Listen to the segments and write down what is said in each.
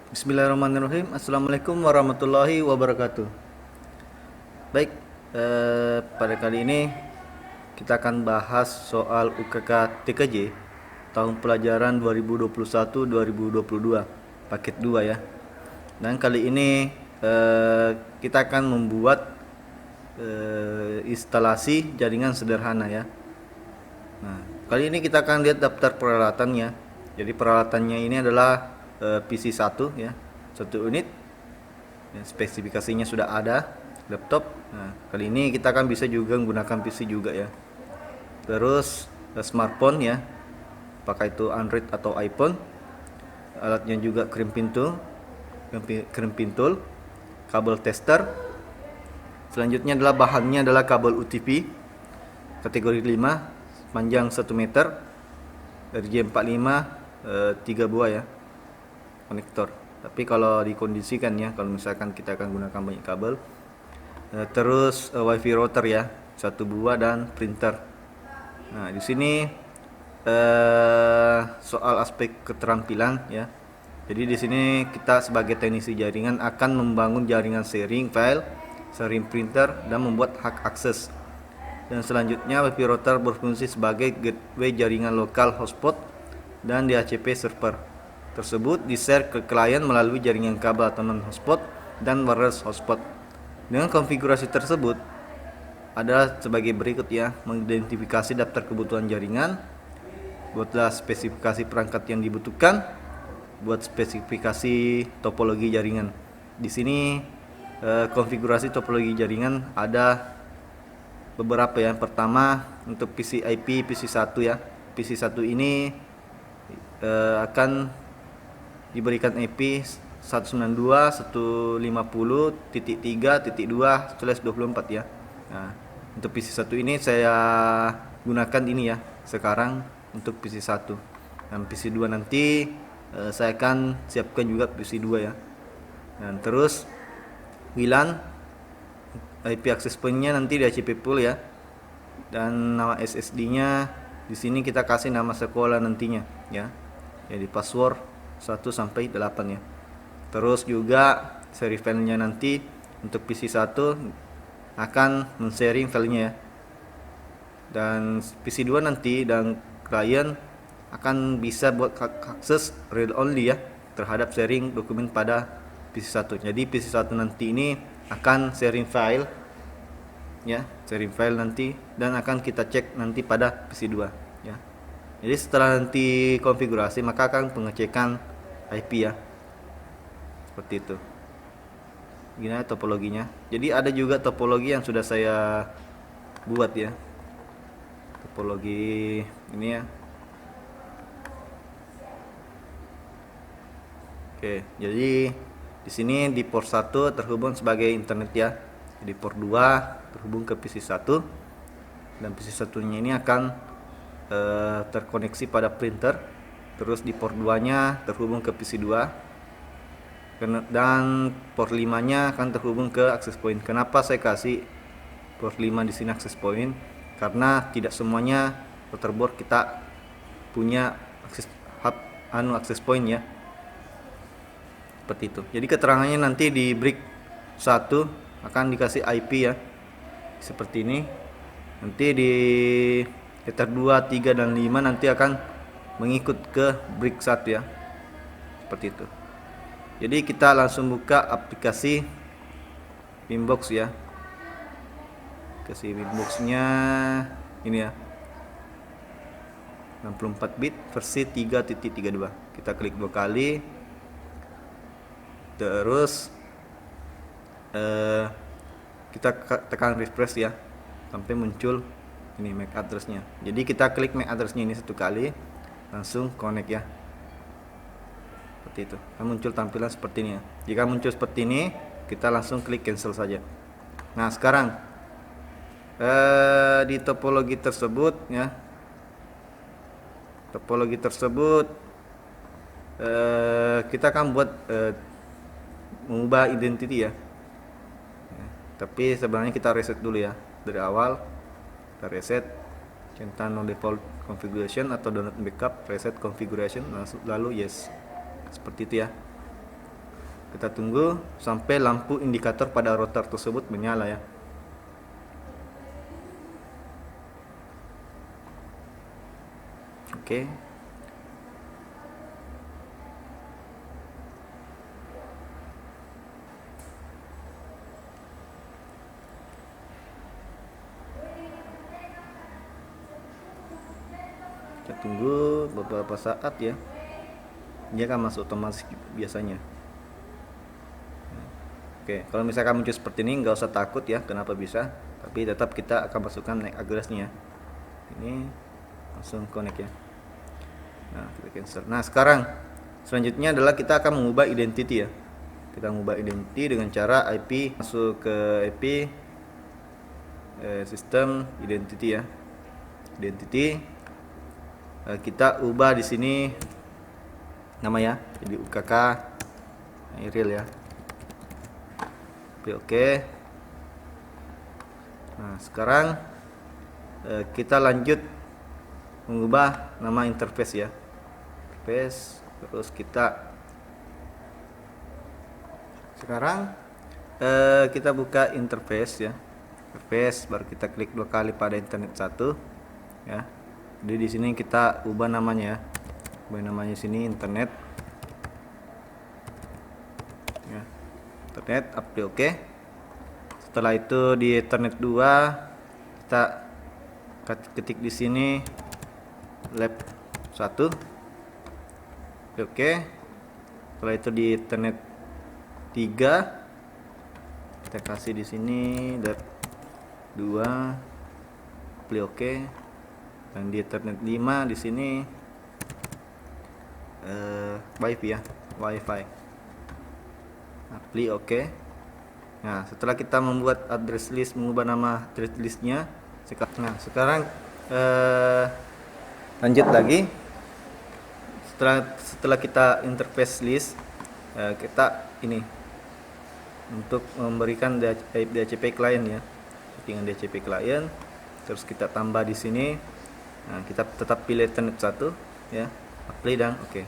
Bismillahirrahmanirrahim. Assalamualaikum warahmatullahi wabarakatuh. Baik, pada kali ini kita akan bahas soal UKK TKJ tahun pelajaran 2021-2022 paket 2 ya. Dan kali ini kita akan membuat instalasi jaringan sederhana ya. Nah, kali ini kita akan lihat daftar peralatannya. Jadi peralatannya ini adalah PC 1 ya, 1 unit. Ya, spesifikasinya sudah ada, laptop. Nah, kali ini kita akan bisa juga menggunakan PC juga ya. Terus smartphone ya, apakah itu Android atau iPhone. Alatnya juga krim pintul, kabel tester. Selanjutnya adalah bahannya adalah kabel UTP kategori 5, panjang 1 meter, RJ45, 3 buah ya konektor. Tapi kalau dikondisikan ya, kalau misalkan kita akan gunakan banyak kabel. Terus wifi router ya, 1 buah dan printer. Nah, di sini soal aspek keterampilan ya. Jadi di sini kita sebagai teknisi jaringan akan membangun jaringan sharing file, sharing printer, dan membuat hak akses. Dan selanjutnya wifi router berfungsi sebagai gateway jaringan lokal hotspot dan DHCP server tersebut di-share ke klien melalui jaringan kabel atau non-hotspot dan wireless hotspot. Dengan konfigurasi tersebut adalah sebagai berikut ya: mengidentifikasi daftar kebutuhan jaringan, buatlah spesifikasi perangkat yang dibutuhkan, buat spesifikasi topologi jaringan. Di sini konfigurasi topologi jaringan ada beberapa ya. Pertama untuk PC IP PC1 ya. PC1 ini akan diberikan IP 192.150.3.2/24 ya. Nah, untuk PC1 ini saya gunakan ini ya sekarang untuk PC1. Dan PC2 nanti saya akan siapkan juga PC2 ya. Dan terus WLAN, IP access point-nya nanti di DHCP pool ya. Dan nama SSD-nya di sini kita kasih nama sekolah nantinya ya. Jadi password 1 sampai 8 ya. Terus juga seri filenya nanti untuk PC1 akan men-sharing filenya ya. Dan PC2 nanti dan klien akan bisa buat akses read only ya terhadap sharing dokumen pada PC1. Jadi PC1 nanti ini akan sharing file ya, sharing file nanti, dan akan kita cek nanti pada PC2 ya. Jadi setelah nanti konfigurasi maka akan pengecekan IP ya. Seperti itu. Gini topologinya. Jadi ada juga topologi yang sudah saya buat ya. Topologi ini ya. Oke, jadi di sini di port 1 terhubung sebagai internet ya. Di port 2 terhubung ke PC1, dan PC1-nya ini akan terkoneksi pada printer. Terus di port 2-nya terhubung ke PC2, dan port 5-nya akan terhubung ke access point. Kenapa saya kasih port 5 di sini access point? Karena tidak semuanya router board kita punya access point ya. Seperti itu. Jadi keterangannya nanti di brick 1 akan dikasih IP ya. Seperti ini. Nanti di ether 2, 3 dan 5 nanti akan mengikut ke brick 1 ya. Seperti itu. Jadi kita langsung buka aplikasi Winbox ya. Aplikasi Winbox-nya ini ya. 64 bit versi 3.32. Kita klik 2 kali. Terus kita tekan refresh ya sampai muncul ini MAC address-nya. Jadi kita klik MAC address-nya ini 1 kali, langsung connect ya. Seperti itu. Akan muncul tampilan seperti ini ya. Jika muncul seperti ini, kita langsung klik cancel saja. Nah, sekarang di topologi tersebut ya. Topologi tersebut kita akan buat mengubah identity ya. Tapi sebenarnya kita reset dulu ya dari awal. Kita reset, centang no default configuration atau do not backup, reset configuration, lalu yes. Seperti itu ya. Kita tunggu sampai lampu indikator pada router tersebut menyala ya. Oke. Kita tunggu beberapa saat ya. Dia akan masuk otomatis biasanya. Oke, kalau misalkan muncul seperti ini nggak usah takut ya, kenapa bisa, tapi tetap kita akan masukkan MAC address-nya. Ini langsung connect ya. Nah, kita cancel. Nah, sekarang selanjutnya adalah kita akan mengubah identity ya. Kita mengubah identity dengan cara IP, masuk ke IP sistem identity ya. Identity kita ubah di sini nama ya, jadi UKK real ya. Oke. Nah, sekarang kita lanjut mengubah nama interface ya. Interface, terus kita sekarang kita buka interface ya. Interface, baru kita klik 2 kali pada internet 1 ya. Jadi di sini kita ubah namanya ya. Ubah namanya sini internet. Ya. Internet apply oke. Setelah itu di internet 2 kita ketik di sini lab 1. Oke. Setelah itu di internet 3 kita kasih di sini lab 2 apply oke. Dan di internet 5 di sini wifi ya, wifi apply oke. Nah, setelah kita membuat address list, mengubah nama address listnya, sekarang lanjut lagi. Setelah kita interface list, kita ini untuk memberikan DHCP client ya, settingan DHCP client, terus kita tambah di sini. Nah, kita tetap pilih internet 1 ya, apply dan oke.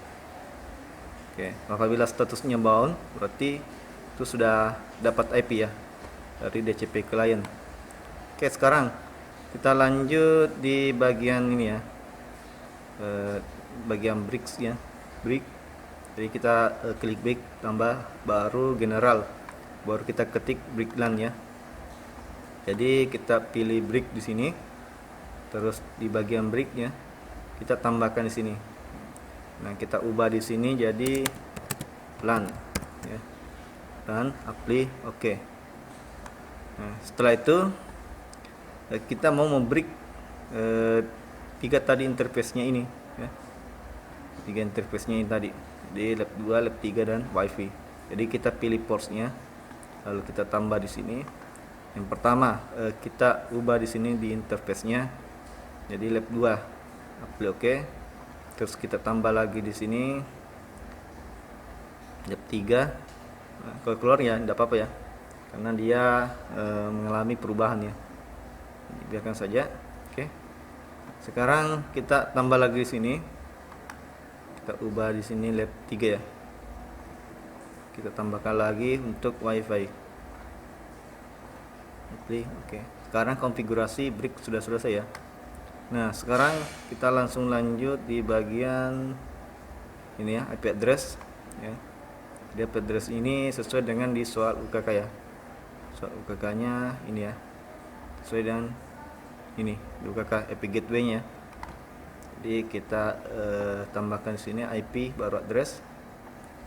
Oke, apabila statusnya bound berarti itu sudah dapat IP ya dari DHCP client. Oke, sekarang kita lanjut di bagian ini ya, bagian bricks ya, brick. Jadi kita klik brick, tambah baru general, baru kita ketik brickland ya. Jadi kita pilih brick di sini, terus di bagian bricknya kita tambahkan di sini. Nah, kita ubah di sini jadi LAN ya. Dan apply oke. Nah, setelah itu kita mau membreak 3 tadi interface-nya ini ya. 3 interface-nya ini tadi. Jadi lab 2, lab 3 dan wifi. Jadi kita pilih ports-nya, lalu kita tambah di sini. Yang pertama kita ubah di sini di interface-nya jadi lab 2 apply oke. Terus kita tambah lagi di sini lab 3. Nah, kalau keluar ya tidak apa-apa ya, karena dia mengalami perubahan ya. Biarkan saja. Oke. Sekarang kita tambah lagi di sini. Kita ubah di sini lab 3 ya. Kita tambahkan lagi untuk wifi. Oke. Sekarang konfigurasi brick sudah selesai ya. Nah, sekarang kita langsung lanjut di bagian ini ya, IP address ya. Jadi IP address ini sesuai dengan di soal UKK ya. Soal UKK-nya ini ya. Sesuai dengan ini di UKK IP gateway-nya. Jadi kita tambahkan di sini IP baru address.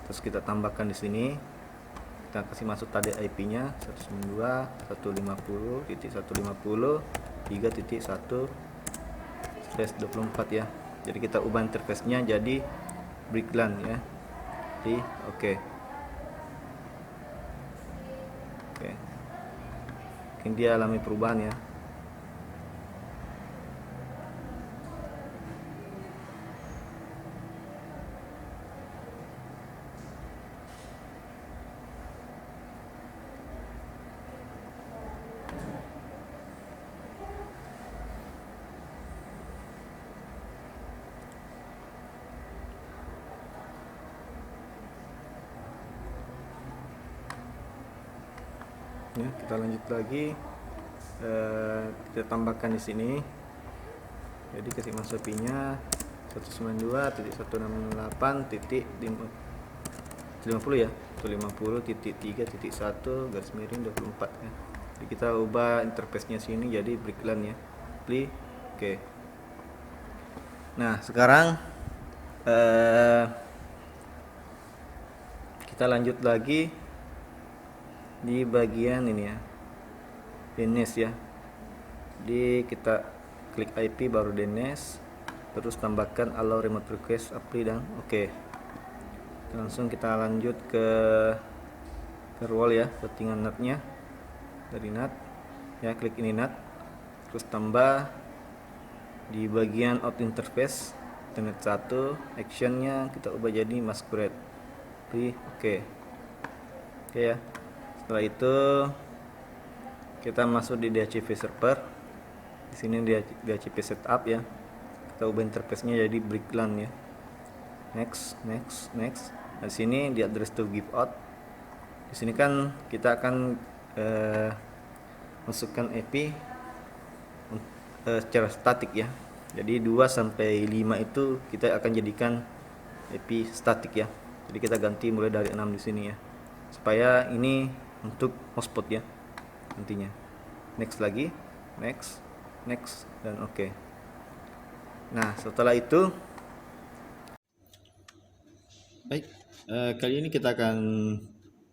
Terus kita tambahkan di sini. Kita kasih masuk tadi IP-nya 192.150.3.1/24 ya. Jadi kita ubah interface-nya jadi brickland ya. Jadi oke. Mungkin dia alami perubahan ya. Ya, kita lanjut lagi. Kita tambahkan di sini. Jadi kasih masuk IP-nya 192.168.50 ya, 150.3.1 garis miring 24 ya. Jadi kita ubah interface-nya sini jadi BRICLAN ya. Oke. Nah, sekarang kita lanjut lagi di bagian ini ya, DNS ya. Jadi kita klik IP baru DNS, terus tambahkan allow remote request apply dan oke. Langsung kita lanjut ke firewall ya, settingan NAT-nya dari NAT ya, klik ini NAT, terus tambah di bagian out interface internet 1 actionnya kita ubah jadi masquerade. Oke ya. Setelah itu kita masuk di DHCP server. Di sini DHCP setup ya. Kita ubah interface-nya jadi BRICLAN ya. Next. Nah, di sini di address to give out. Di sini kan kita akan masukkan IP secara statik ya. Jadi 2 sampai 5 itu kita akan jadikan IP statik ya. Jadi kita ganti mulai dari 6 di sini ya. Supaya ini untuk hotspot ya nantinya. Next lagi, next dan oke. Nah, setelah itu baik, kali ini kita akan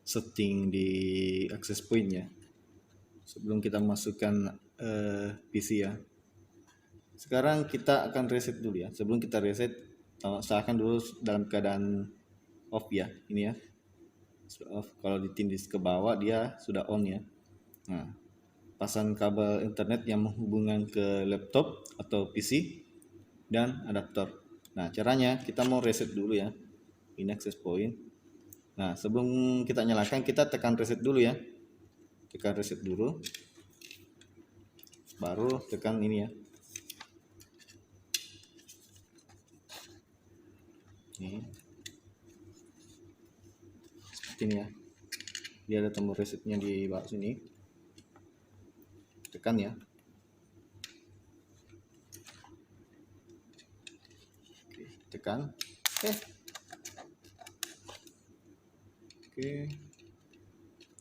setting di access point ya. Sebelum kita masukkan PC ya. Sekarang kita akan reset dulu ya. Sebelum kita reset, usahakan dulu dalam keadaan off ya. Ini ya. Off. Kalau ditindih ke bawah dia sudah on ya. Nah, pasang kabel internet yang menghubungkan ke laptop atau PC dan adaptor. Nah, caranya kita mau reset dulu ya. Ini access point. Nah, sebelum kita nyalakan kita tekan reset dulu ya. Tekan reset dulu. Baru tekan ini ya. Ini. Seperti ini ya. Dia ada tombol resetnya di bawah sini. Tekan ya. Oke, tekan. Oke.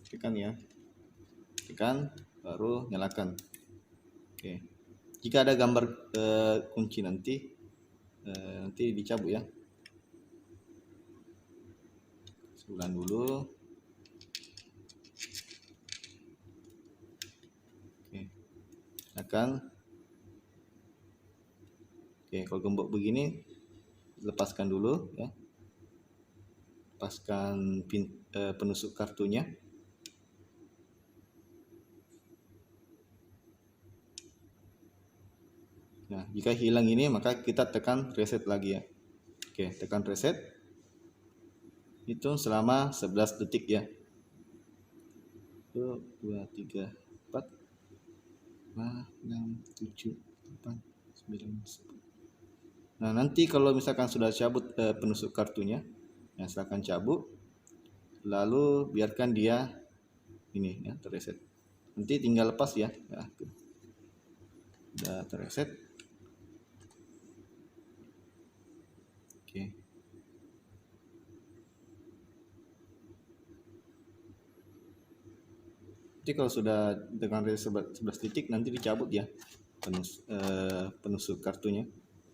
Tekan ya. Tekan baru nyalakan. Oke. Jika ada gambar kunci nanti dicabut ya. Ulang dulu. Oke. Tekan. Oke, kalau gembok begini lepaskan dulu ya. Lepaskan penusuk kartunya. Nah, jika hilang ini maka kita tekan reset lagi ya. Oke, tekan reset. Hitung selama 11 detik ya. 1, 2, 3, 4, 5, 6, 7, 8, 9, 10. Nah, nanti kalau misalkan sudah cabut penusuk kartunya, ya silakan cabut. Lalu biarkan dia ini ya terreset. Nanti tinggal lepas ya. Ya, tuh. Udah terreset. Oke. Nanti kalau sudah dengan reset 11 titik nanti dicabut ya penusuk kartunya.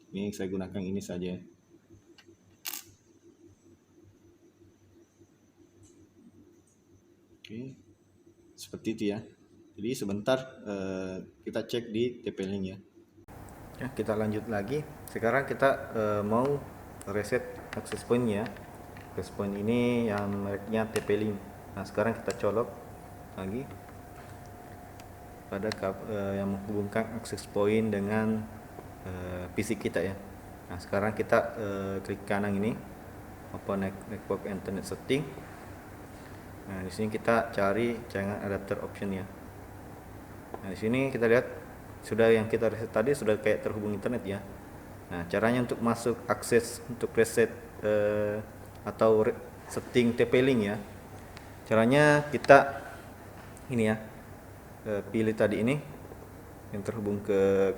Ini saya gunakan ini saja. Oke, seperti itu ya. Jadi sebentar kita cek di TP-Link ya. Ya, kita lanjut lagi. Sekarang kita mau reset access point ya. Access point ini yang mereknya TP-Link. Nah, sekarang kita colok lagi pada yang menghubungkan access point dengan PC kita ya. Nah, sekarang kita klik kanan ini, open network internet setting. Nah, di sini kita cari jangan adapter option ya. Nah, di sini kita lihat sudah yang kita reset tadi sudah kayak terhubung internet ya. Nah, caranya untuk masuk akses untuk reset atau setting TP-Link ya. Caranya kita ini ya, pilih tadi ini yang terhubung ke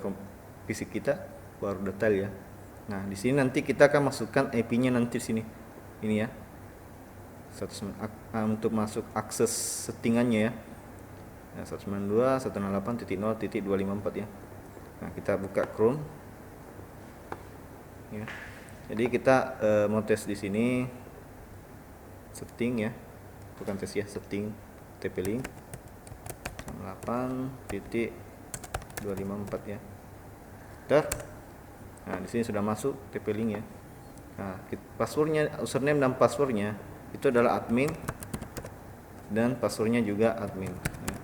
PC kita, baru detail ya. Nah di sini nanti kita akan masukkan IP-nya nanti di sini ini ya, untuk masuk akses settingannya ya. Nah, 192.168.0.254 ya. Nah kita buka Chrome ya. Jadi kita mau tes di sini setting ya, bukan tes ya, setting TP-Link 8.254 ya. Nah di sini sudah masuk TP-Link ya. Nah passwordnya, username dan passwordnya itu adalah admin, dan passwordnya juga admin ya.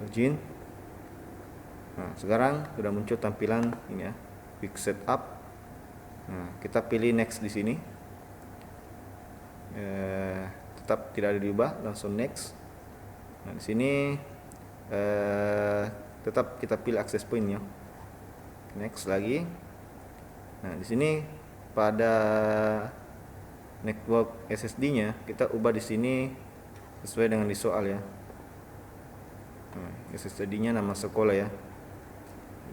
Login. Nah sekarang sudah muncul tampilan ini ya, quick setup. Nah kita pilih next di sini, tetap tidak ada diubah, langsung next. Nah di sini tetap kita pilih access point ya, next lagi. Nah di sini pada network SSD-nya kita ubah di sini sesuai dengan di soal ya. Nah, SSD-nya nama sekolah ya.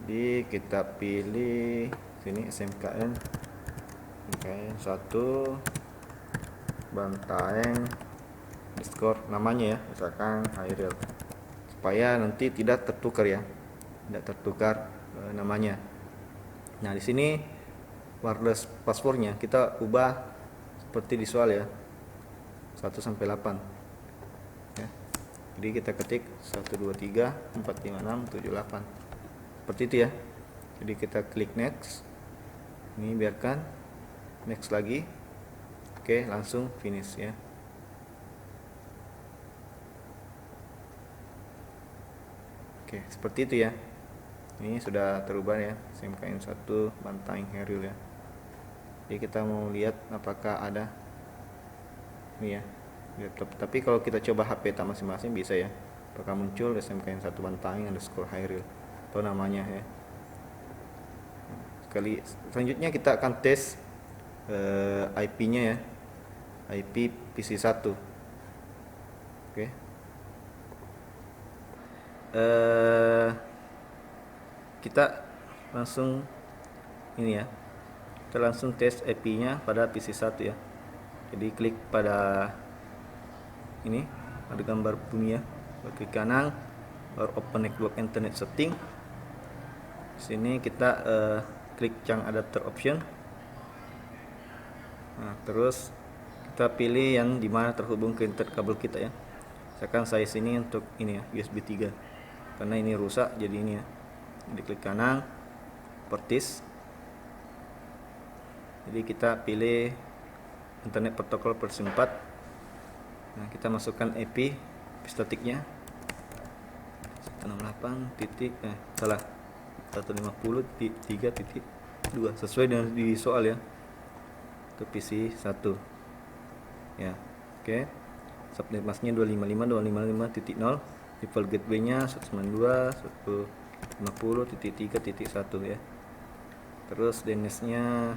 Jadi kita pilih sini SMKN 1 Bantaeng underscore namanya ya, misalkan Hairil, supaya nanti tidak tertukar ya, tidak tertukar namanya. Nah di sini wireless passwordnya kita ubah seperti di soal ya, 1 sampai 8 ya. Jadi kita ketik 1234567 seperti itu ya. Jadi kita klik next, ini biarkan, next lagi. Oke, langsung finish ya. Oke, seperti itu ya. Ini sudah terubah ya, SMKN 1 Bantaeng Hairil ya. Jadi kita mau lihat apakah ada ini ya. Tapi kalau kita coba HP tak masing-masing bisa ya, apakah muncul SMKN 1 Bantaeng underscore Hairil atau namanya ya. Selanjutnya kita akan tes IP-nya ya, IP PC1. Oke. Kita langsung ini ya, kita langsung tes IP-nya pada PC1 ya. Jadi klik pada ini, ada gambar bumi ya, klik kanan, baru open network internet setting. Di sini kita klik yang adapter option. Nah, terus kita pilih yang dimana terhubung ke internet kabel kita ya. Misalkan saya sini untuk ini ya, USB 3, karena ini rusak jadi ini ya. Jadi klik kanan, properties. Jadi kita pilih internet protokol versi 4. Nah kita masukkan IP statiknya 150.3.2 sesuai dengan di soal ya, ke PC 1 ya. Oke, subnet masknya 255.255.0, default gateway nya 192.150.3.1 ya. Terus DNS nya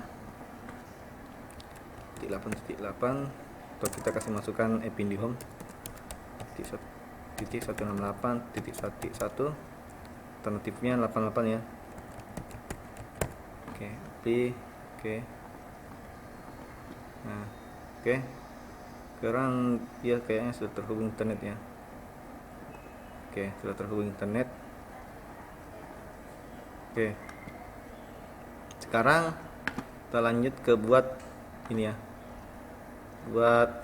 8.8, atau kita kasih masukkan IP di home 168.1, alternatifnya 88 ya. Oke, oke. Nah, oke. Sekarang dia kayaknya sudah terhubung internet ya. Oke, sudah terhubung internet. Oke. Sekarang kita lanjut ke buat ini ya. Buat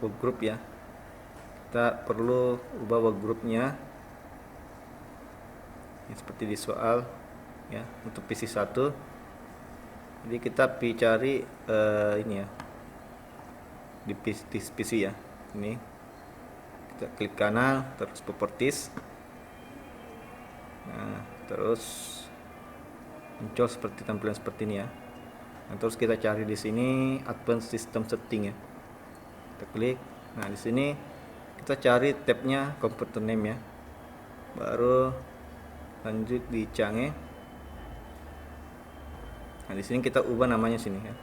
workgroup ya. Kita perlu ubah workgroupnya ya, seperti di soal ya, untuk PC1. Jadi kita cari ini ya, di PC ya. Ini kita klik kanan, terus properties. Nah, terus muncul seperti tampilan seperti ini ya. Nah, terus kita cari di sini advanced system setting ya. Kita klik. Nah, di sini kita cari tabnya computer name ya. Baru lanjut di Canggih. Nah, di sini kita ubah namanya sini ya.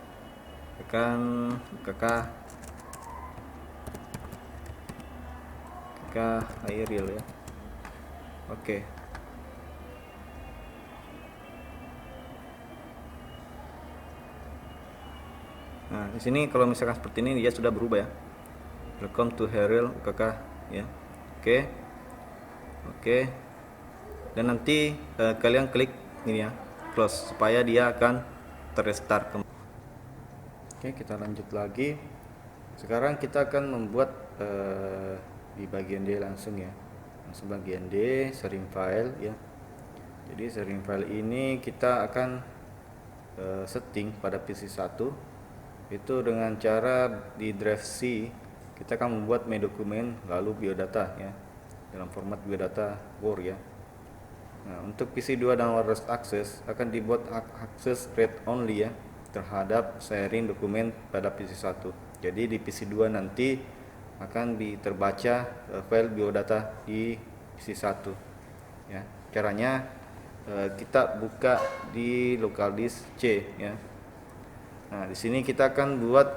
Tekan kakak. kah Aerial ya. Oke. Nah, di sini kalau misalkan seperti ini dia sudah berubah ya. Welcome to Aerial UKK ya. Oke. Oke. Dan nanti kalian klik ini ya, close, supaya dia akan terrestart kembali. Oke, kita lanjut lagi. Sekarang kita akan membuat di bagian D langsung ya. Langsung bagian D, sharing file ya. Jadi sharing file ini kita akan setting pada PC 1 itu dengan cara di drive C kita akan membuat my dokumen lalu biodata ya, dalam format biodata Word ya. Nah, untuk PC 2 dan wireless access akan dibuat akses read only ya terhadap sharing dokumen pada PC 1. Jadi di PC 2 nanti akan terbaca file biodata di PC 1 ya. Caranya kita buka di local disk C ya. Nah, di sini kita akan buat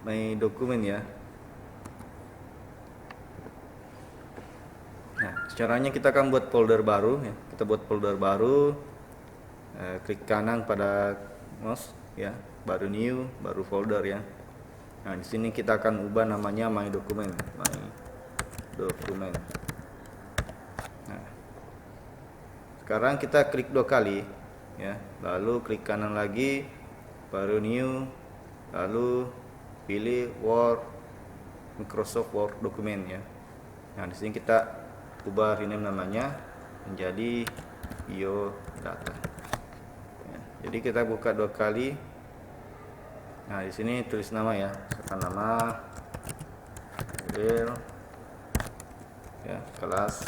my dokumen ya. Nah, caranya kita akan buat folder baru ya. Kita buat folder baru, klik kanan pada mouse ya, baru new, baru folder ya. Nah, di sini kita akan ubah namanya my dokumen, my dokumen. Nah, sekarang kita klik 2 kali ya, lalu klik kanan lagi, baru new, lalu pilih Word, Microsoft Word dokumen ya. Nah, di sini kita ubah rename namanya menjadi biodata ya. Jadi kita buka 2 kali. Nah, di sini tulis nama ya, misalkan nama ya, kelas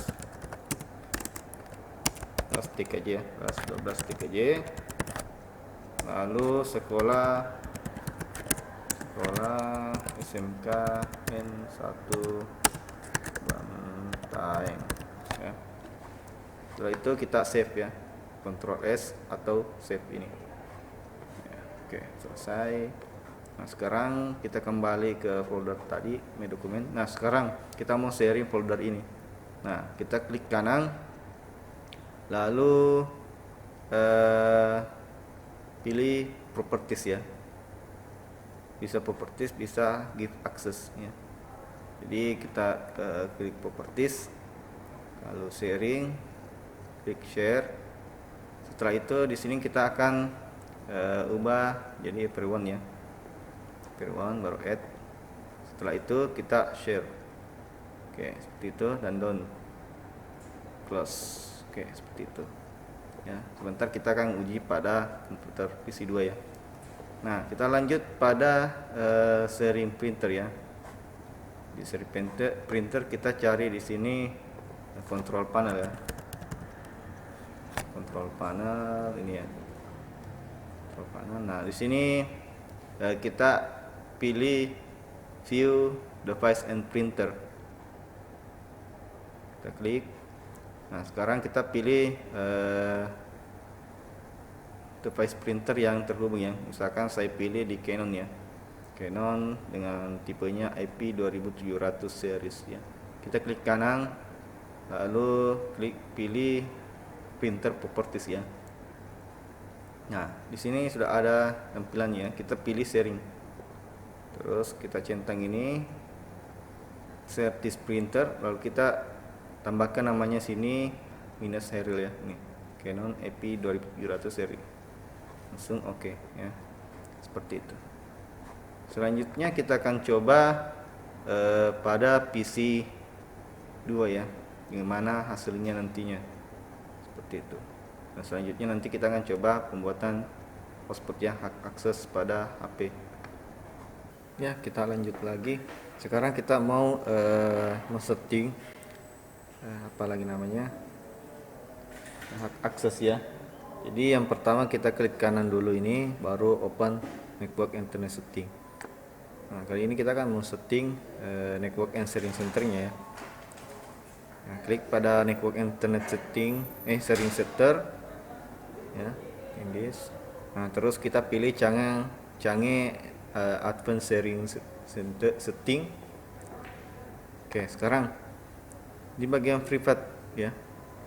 TKJ ya, kelas 12 TKJ, lalu sekolah SMK N1 Bantaeng ya. Setelah itu kita save ya, Ctrl S atau save ini ya. Oke, selesai. Nah, sekarang kita kembali ke folder tadi, my dokumen. Nah, sekarang kita mau sharing folder ini. Nah, kita klik kanan, lalu pilih properties ya. Bisa properties, bisa give access ya. Jadi kita klik properties, lalu sharing, klik share. Setelah itu di sini kita akan ubah jadi everyone ya, everyone, baru add. Setelah itu kita share. Oke, seperti itu, dan done, close. Oke, seperti itu ya. Sebentar kita akan uji pada komputer PC 2 ya. Nah, kita lanjut pada sharing printer ya. Di sharing printer kita cari di sini control panel ya. Control panel ini ya. Control panel. Nah, di sini kita pilih view device and printer. Kita klik. Nah, sekarang kita pilih device printer yang terhubung ya. Misalkan saya pilih di Canon ya, Canon dengan tipenya IP2700 series ya. Kita klik kanan, lalu pilih printer properties ya. Nah, di sini sudah ada tampilannya. Kita pilih sharing, terus kita centang ini share this printer, lalu kita tambahkan namanya sini minus serial ya, ini Canon IP2700 series. Langsung oke ya, seperti itu. Selanjutnya kita akan coba pada PC 2 ya, bagaimana hasilnya nantinya, seperti itu. Nah, selanjutnya nanti kita akan coba pembuatan hotspot ya, hak akses pada HP ya. Kita lanjut lagi. Sekarang kita mau setting apa lagi namanya, hak akses ya. Jadi yang pertama kita klik kanan dulu ini, baru open network internet setting. Nah, kali ini kita akan mau setting network and sharing centernya ya. Nah, klik pada network internet setting, sharing center ya, in this. Nah, terus kita pilih canggih advanced sharing setting. Oke, sekarang di bagian private ya,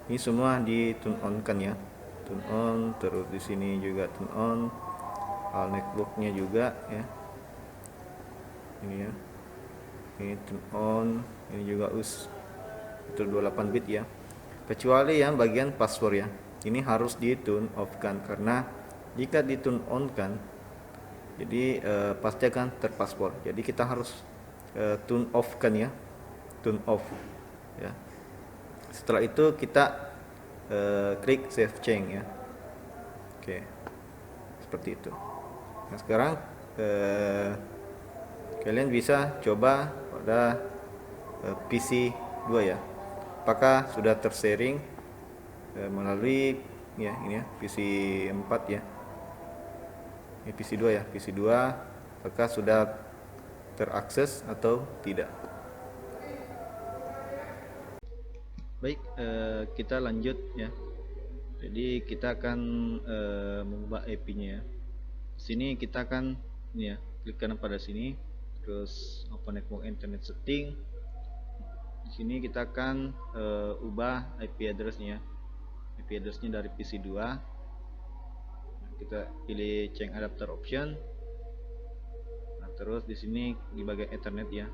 ini semua di turn on kan ya, turn on. Terus di sini juga turn on, file networknya juga ya, ini ya, ini turn on, ini juga us itu 28 bit ya, kecuali yang bagian password ya, ini harus di turn off kan, karena jika di turn on kan jadi pasti akan terpaspor. Jadi kita harus turn off kan ya, turn off ya. Setelah itu kita klik save change ya. Oke, seperti itu. Nah sekarang kalian bisa coba pada PC 2 ya, apakah sudah tersharing melalui ya ini ya PC 4 ya, ini PC 2 ya, PC 2 apakah sudah terakses atau tidak. Baik, kita lanjut ya. Jadi kita akan mengubah IP-nya ya. Sini kita akan ini ya, klik kanan pada sini, terus open network internet setting. Di sini kita akan ubah IP address-nya. IP address-nya dari PC 2. Kita pilih change adapter option. Nah, terus di sini di bagian Ethernet ya,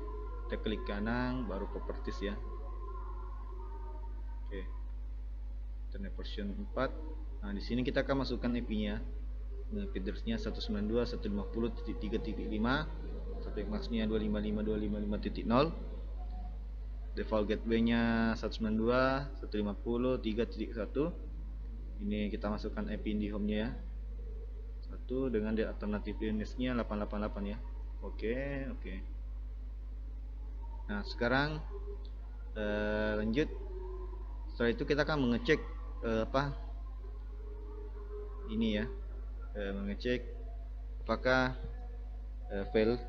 kita klik kanan, baru properties ya. Oke, Ethernet version 4. Nah, di sini kita akan masukkan IP-nya. Nah, IP address-nya 192.150.3.5, traffic max-nya 255.255.0, default gateway-nya 192.150.3.1. Ini kita masukkan IP IndiHome-nya ya. Satu dengan di alternatif DNS-nya 888 ya. Oke. Nah, sekarang lanjut. Setelah itu kita akan mengecek ini ya, mengecek apakah file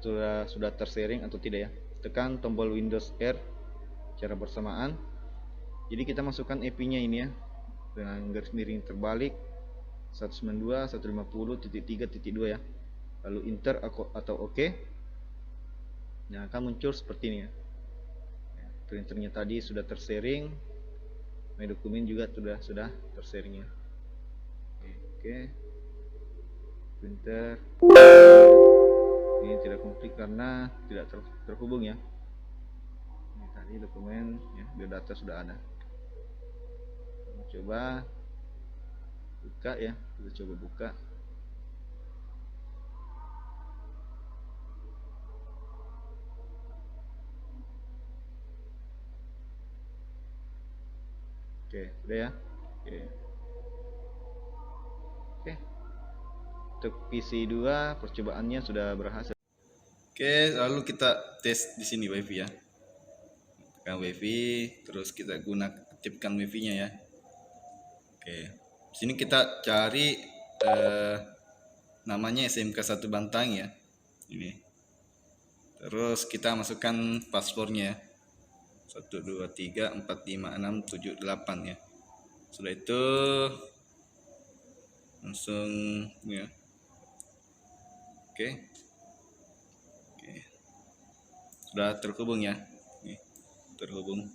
sudah tersharing atau tidak ya. Tekan tombol Windows R secara bersamaan. Jadi kita masukkan IP-nya ini ya, dengan garis miring terbalik 192.150.3.2 ya. Lalu enter atau OK. Nah, akan muncul seperti ini ya. Printernya tadi sudah tersharing, My dokumen juga sudah tersharing ya. Oke. Printer ini tidak komplit karena tidak terhubung ya. Ini tadi dokumen ya, biodata sudah ada. Coba buka ya, kita coba buka. Oke, sudah ya. Oke. Untuk PC 2 percobaannya sudah berhasil. Oke, lalu kita tes di sini WiFi ya. Tekan WiFi, terus kita aktifkan WiFi-nya ya. Oke. Di sini kita cari namanya SMK 1 Bantang ya. Ini. Terus kita masukkan passwordnya ya. 123456778 ya. Setelah itu langsung ya. Oke. Sudah terhubung ya. Nih, terhubung.